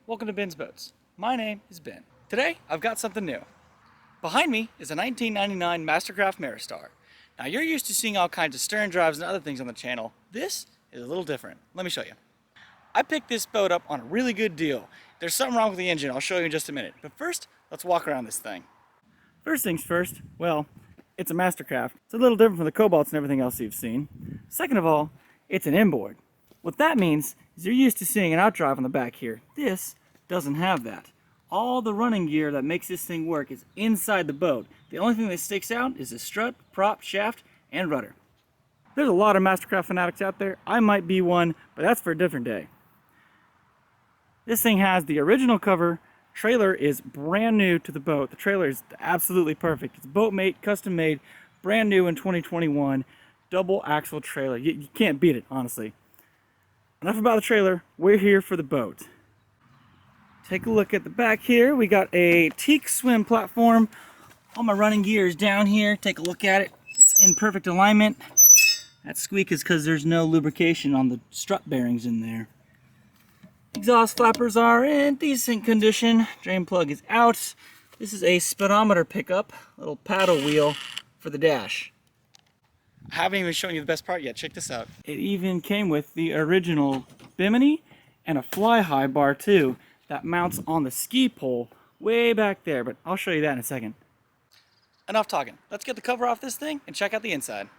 Welcome to Ben's Boats. My name is Ben. Today, I've got something new. Behind me is a 1999 MasterCraft MariStar. Now, you're used to seeing all kinds of stern drives and other things on the channel. This is a little different. Let me show you. I picked this boat up on a really good deal. There's something wrong with the engine. I'll show you in just a minute. But first, let's walk around this thing. First things first, well, it's a MasterCraft. It's a little different from the Cobalts and everything else you've seen. Second of all, it's an inboard. What that means is you're used to seeing an outdrive on the back here. This doesn't have that. All the running gear that makes this thing work is inside the boat. The only thing that sticks out is the strut, prop, shaft, and rudder. There's a lot of MasterCraft fanatics out there. I might be one, but that's for a different day. This thing has the original cover. Trailer is brand new to the boat. The trailer is absolutely perfect. It's boat made, custom made, brand new in 2021. Double axle trailer. You can't beat it, honestly. Enough about the trailer. We're here for the boat. Take a look at the back here. We got a teak swim platform. All my running gear is down here. Take a look at it. It's in perfect alignment. That squeak is because there's no lubrication on the strut bearings in there. Exhaust flappers are in decent condition. Drain plug is out. This is a speedometer pickup, little paddle wheel for the dash. I haven't even shown you the best part yet. Check this out. It even came with the original bimini and a fly high bar too that mounts on the ski pole way back there, but I'll show you that in a second. Enough talking. Let's get the cover off this thing and check out the inside.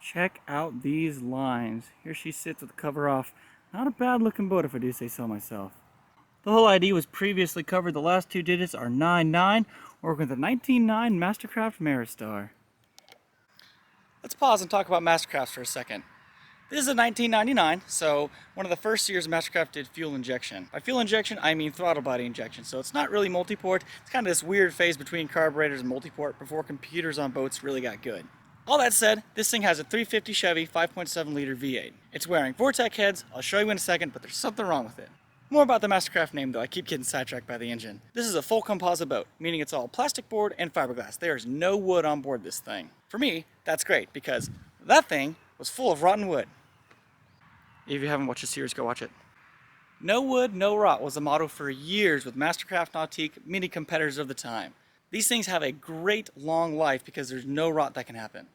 Check out these lines. Here she sits with the cover off. Not a bad looking boat if I do say so myself. The whole ID was previously covered. The last two digits are 99. We're working with the 1999 MasterCraft MariStar. Let's pause and talk about MasterCrafts for a second. This is a 1999, so one of the first years MasterCraft did fuel injection. By fuel injection, I mean throttle body injection. So it's not really multi-port. It's kind of this weird phase between carburetors and multi-port before computers on boats really got good. All that said, this thing has a 350 Chevy 5.7 liter V8. It's wearing Vortec heads. I'll show you in a second, but there's something wrong with it. More about the MasterCraft name though, I keep getting sidetracked by the engine. This is a full composite boat, meaning it's all plastic board and fiberglass. There is no wood on board this thing. For me, that's great because that thing was full of rotten wood. If you haven't watched the series, go watch it. No wood, no rot was the motto for years with MasterCraft Nautique, many competitors of the time. These things have a great long life because there's no rot that can happen.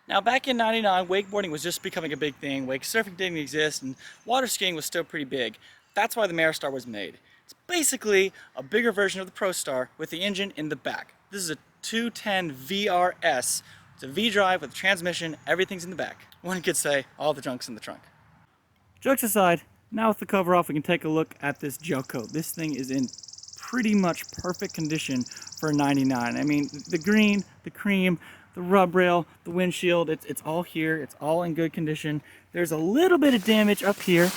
Now back in '99, wakeboarding was just becoming a big thing, wake surfing didn't exist, and water skiing was still pretty big. That's why the MariStar was made. It's basically a bigger version of the ProStar with the engine in the back. This is a 210 VRS. It's a V-drive with a transmission, everything's in the back. One could say all the junk's in the trunk. Jokes aside, now with the cover off, we can take a look at this gel coat. This thing is in pretty much perfect condition for '99. I mean, the green, the cream, the rub rail, the windshield, it's all here. It's all in good condition. There's a little bit of damage up here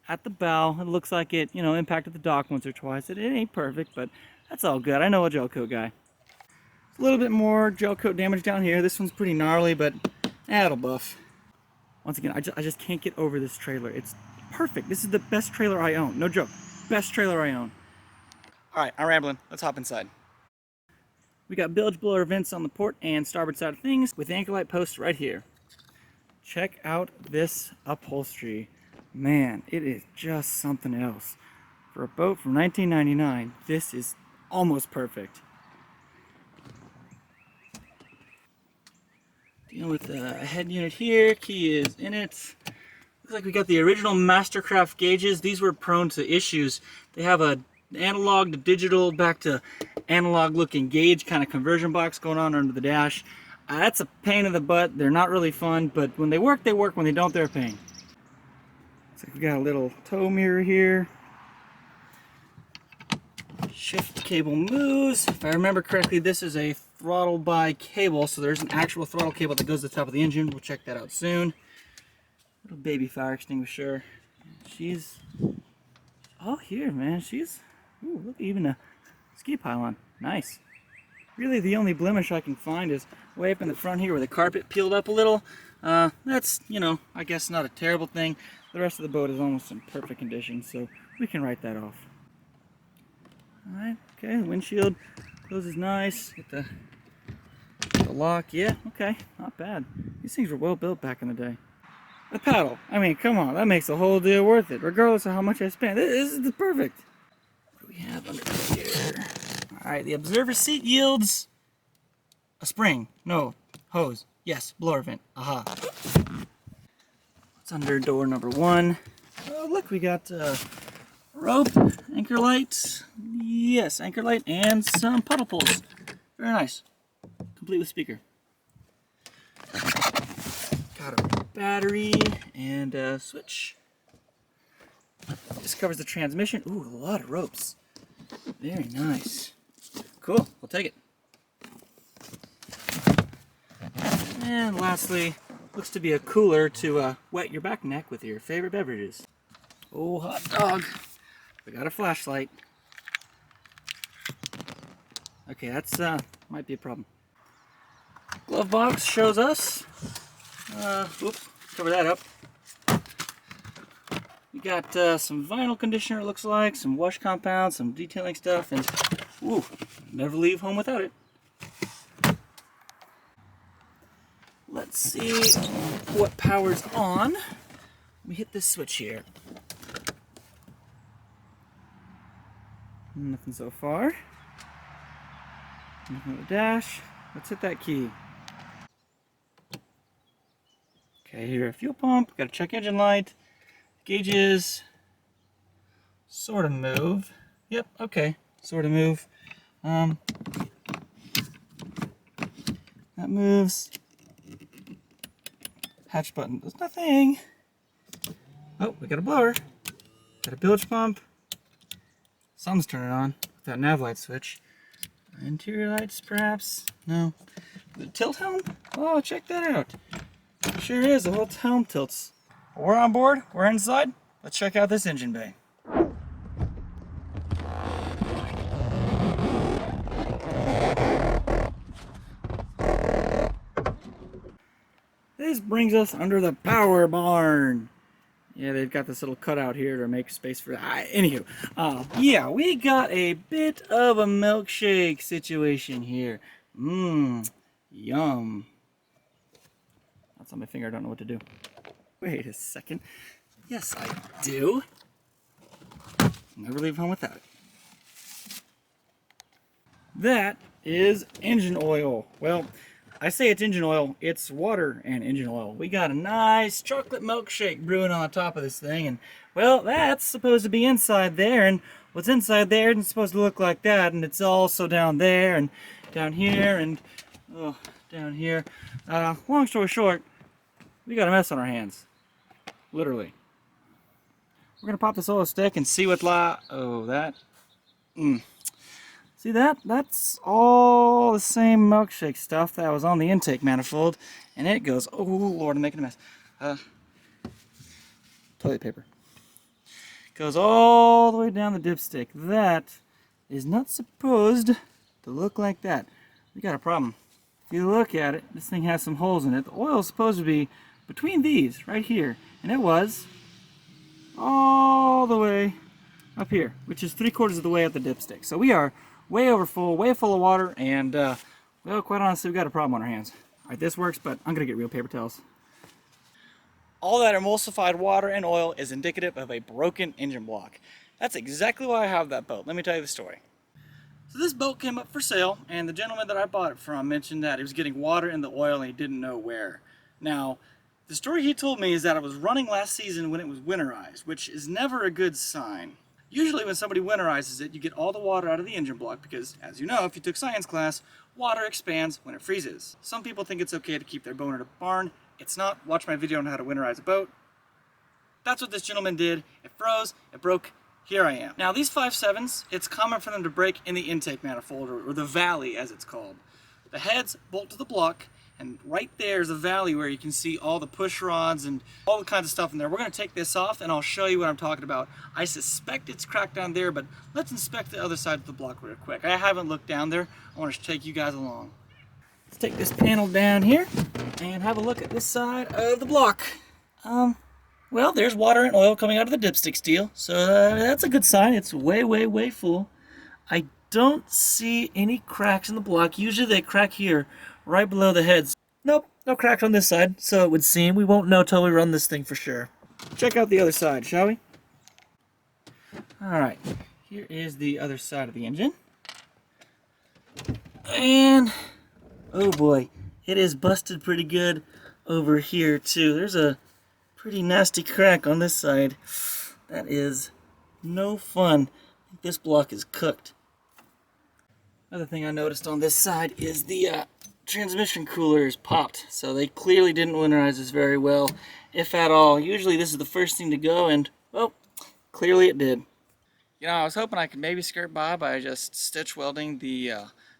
at the bow. It looks like it, impacted the dock once or twice. It ain't perfect, but that's all good. I know a gel coat guy. A little bit more gel coat damage down here. This one's pretty gnarly, but it'll buff. Once again, I just can't get over this trailer. It's perfect. This is the best trailer I own. No joke. Best trailer I own. All right, I'm rambling. Let's hop inside. We got bilge blower vents on the port and starboard side of things with anchor light posts right here. Check out this upholstery. Man, it is just something else. For a boat from 1999, this is almost perfect. Dealing with a head unit here, key is in it. Looks like we got the original MasterCraft gauges. These were prone to issues. They have a analog to digital back to analog looking gauge kind of conversion box going on under the dash. That's a pain in the butt. They're not really fun, but when they work, they work. When they don't, they're a pain. Looks like we got a little tow mirror here. Shift cable moves. If I remember correctly, this is a throttle by cable, so there's an actual throttle cable that goes to the top of the engine. We'll check that out soon. Little baby fire extinguisher. She's all here, man. She's, ooh, look, even a ski pylon. Nice. Really the only blemish I can find is way up in the front here where the carpet peeled up a little. That's, you know, I guess not a terrible thing. The rest of the boat is almost in perfect condition, so we can write that off. Alright, okay, the windshield closes nice. Get the lock, yeah, okay, not bad. These things were well built back in the day. The paddle, I mean, come on, that makes the whole deal worth it, regardless of how much I spent. This is the perfect. What do we have under here? Alright, the observer seat yields a spring. No, hose. Yes, blower vent. Aha. What's under door number 1? Oh, look, we got rope, anchor light. Yes, anchor light and some puddle pulls. Very nice. Complete with speaker. Got a battery and a switch. This covers the transmission. Ooh, a lot of ropes. Very nice. Cool, we'll take it. And lastly, looks to be a cooler to wet your back neck with your favorite beverages. Oh, hot dog. We got a flashlight. Okay, that's might be a problem. Glove box shows us. Oops, cover that up. We got some vinyl conditioner, it looks like, some wash compound, some detailing stuff, and ooh, never leave home without it. Let's see what power's on. We hit this switch here. Nothing so far. Nothing on the dash. Let's hit that key. Okay, here a fuel pump. Got a check engine light. Gauges sort of move. Yep, okay, sort of move. That moves. Hatch button does nothing. Oh, we got a blower. Got a bilge pump. Something's turning on with that nav light switch. Interior lights, perhaps? No. The tilt helm? Oh, check that out. Sure is, the whole helm tilts. We're on board, we're inside. Let's check out this engine bay. This brings us under the power barn. Yeah, they've got this little cutout here to make space for anywho, yeah, we got a bit of a milkshake situation here. Yum. That's on my finger, I don't know what to do. Wait a second. Yes, I do. Never leave home without it. That is engine oil. Well, I say it's engine oil, it's water and engine oil. We got a nice chocolate milkshake brewing on the top of this thing, and well, that's supposed to be inside there, and what's inside there isn't supposed to look like that, and it's also down there, and down here, and oh, down here. Long story short, we got a mess on our hands. Literally. We're gonna pop this oil stick and see what See that? That's all the same milkshake stuff that was on the intake manifold, and it goes, oh Lord, I'm making a mess. Toilet paper. Goes all the way down the dipstick. That is not supposed to look like that. We got a problem. If you look at it, this thing has some holes in it. The oil is supposed to be between these, right here, and it was all the way up here, which is 3/4 of the way up the dipstick. So we are way over full, way full of water, and well, quite honestly, we've got a problem on our hands. All right, this works, but I'm gonna get real paper towels. All that emulsified water and oil is indicative of a broken engine block. That's exactly why I have that boat. Let me tell you the story. So this boat came up for sale, and the gentleman that I bought it from mentioned that he was getting water in the oil and he didn't know where. Now, the story he told me is that it was running last season when it was winterized, which is never a good sign. Usually when somebody winterizes it, you get all the water out of the engine block because, as you know, if you took science class, water expands when it freezes. Some people think it's okay to keep their boat in a barn. It's not. Watch my video on how to winterize a boat. That's what this gentleman did. It froze, it broke, here I am. Now these 5.7s, it's common for them to break in the intake manifold, or the valley as it's called. The heads bolt to the block, and right there's a valley where you can see all the push rods and all the kinds of stuff in there. We're going to take this off and I'll show you what I'm talking about. I suspect it's cracked down there, but let's inspect the other side of the block real quick. I haven't looked down there. I want to take you guys along. Let's take this panel down here and have a look at this side of the block. Well, there's water and oil coming out of the dipstick steel, so that's a good sign. It's way, way, way full. I don't see any cracks in the block. Usually they crack here, right below the heads. Nope, no cracks on this side, so it would seem. We won't know till we run this thing for sure. Check out the other side, shall we? Alright, here is the other side of the engine. And, oh boy, it is busted pretty good over here too. There's a pretty nasty crack on this side. That is no fun. I think this block is cooked. Another thing I noticed on this side is the transmission cooler is popped. So they clearly didn't winterize this very well, if at all. Usually this is the first thing to go, and, well, clearly it did. You know, I was hoping I could maybe skirt by just stitch welding the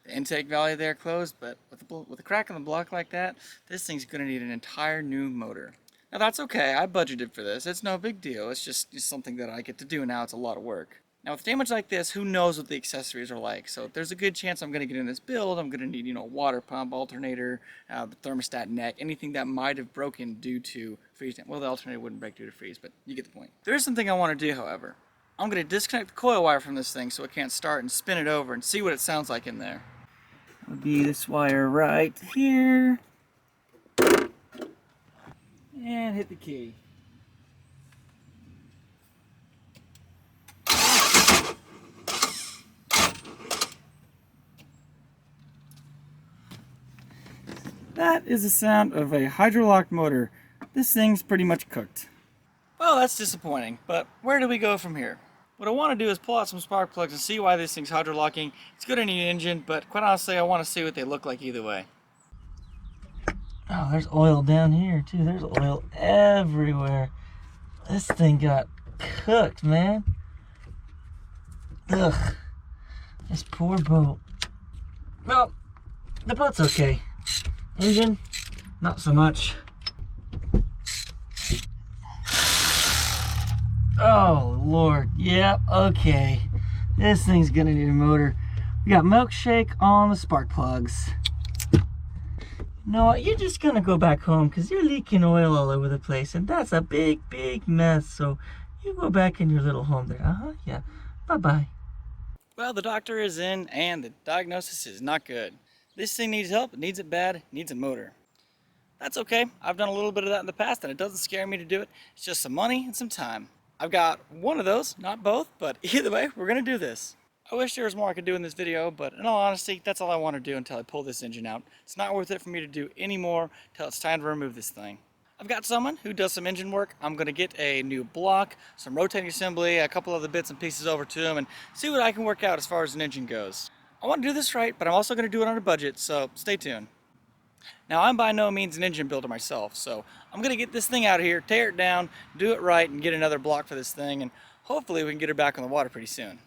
intake valve there closed, but with a crack in the block like that, this thing's going to need an entire new motor. Now that's okay, I budgeted for this. It's no big deal. It's just something that I get to do now. It's a lot of work. Now with damage like this, who knows what the accessories are like? So there's a good chance I'm going to get in this build. I'm going to need, water pump, alternator, the thermostat neck, anything that might have broken due to freeze. Well, the alternator wouldn't break due to freeze, but you get the point. There is something I want to do, however. I'm going to disconnect the coil wire from this thing so it can't start and spin it over and see what it sounds like in there. That would be this wire right here. And hit the key. That is the sound of a hydrolocked motor. This thing's pretty much cooked. Well, that's disappointing, but where do we go from here? What I want to do is pull out some spark plugs and see why this thing's hydrolocking. It's good in the engine, but quite honestly, I want to see what they look like either way. Oh, there's oil down here too. There's oil everywhere. This thing got cooked, man. Ugh. This poor boat. Well, the boat's okay. Engine, not so much. Oh, Lord. Yep, okay. This thing's gonna need a motor. We got milkshake on the spark plugs. You know what? You're just gonna go back home because you're leaking oil all over the place, and that's a big, big mess. So you go back in your little home there. Yeah. Bye-bye. Well, the doctor is in, and the diagnosis is not good. This thing needs help. It needs it bad. It needs a motor. That's okay. I've done a little bit of that in the past, and it doesn't scare me to do it. It's just some money and some time. I've got one of those, not both, but either way, we're gonna do this. I wish there was more I could do in this video, but in all honesty, that's all I want to do until I pull this engine out. It's not worth it for me to do any more until it's time to remove this thing. I've got someone who does some engine work. I'm gonna get a new block, some rotating assembly, a couple other bits and pieces over to him, and see what I can work out as far as an engine goes. I want to do this right, but I'm also gonna do it on a budget, so stay tuned. Now, I'm by no means an engine builder myself, so I'm going to get this thing out of here, tear it down, do it right, and get another block for this thing, and hopefully we can get her back on the water pretty soon.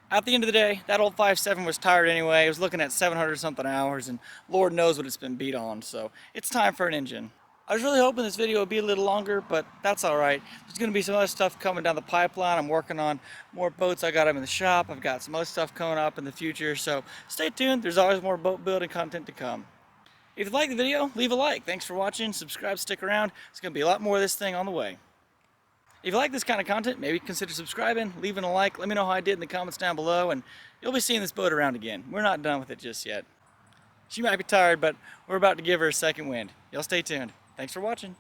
At the end of the day, that old 5.7 was tired anyway. It was looking at 700 something hours, and Lord knows what it's been beat on, so it's time for an engine. I was really hoping this video would be a little longer, but that's alright. There's going to be some other stuff coming down the pipeline. I'm working on more boats. I got them in the shop. I've got some other stuff coming up in the future, so stay tuned. There's always more boat building content to come. If you liked the video, leave a like. Thanks for watching. Subscribe, stick around. There's going to be a lot more of this thing on the way. If you like this kind of content, maybe consider subscribing, leaving a like. Let me know how I did in the comments down below, and you'll be seeing this boat around again. We're not done with it just yet. She might be tired, but we're about to give her a second wind. Y'all stay tuned. Thanks for watching.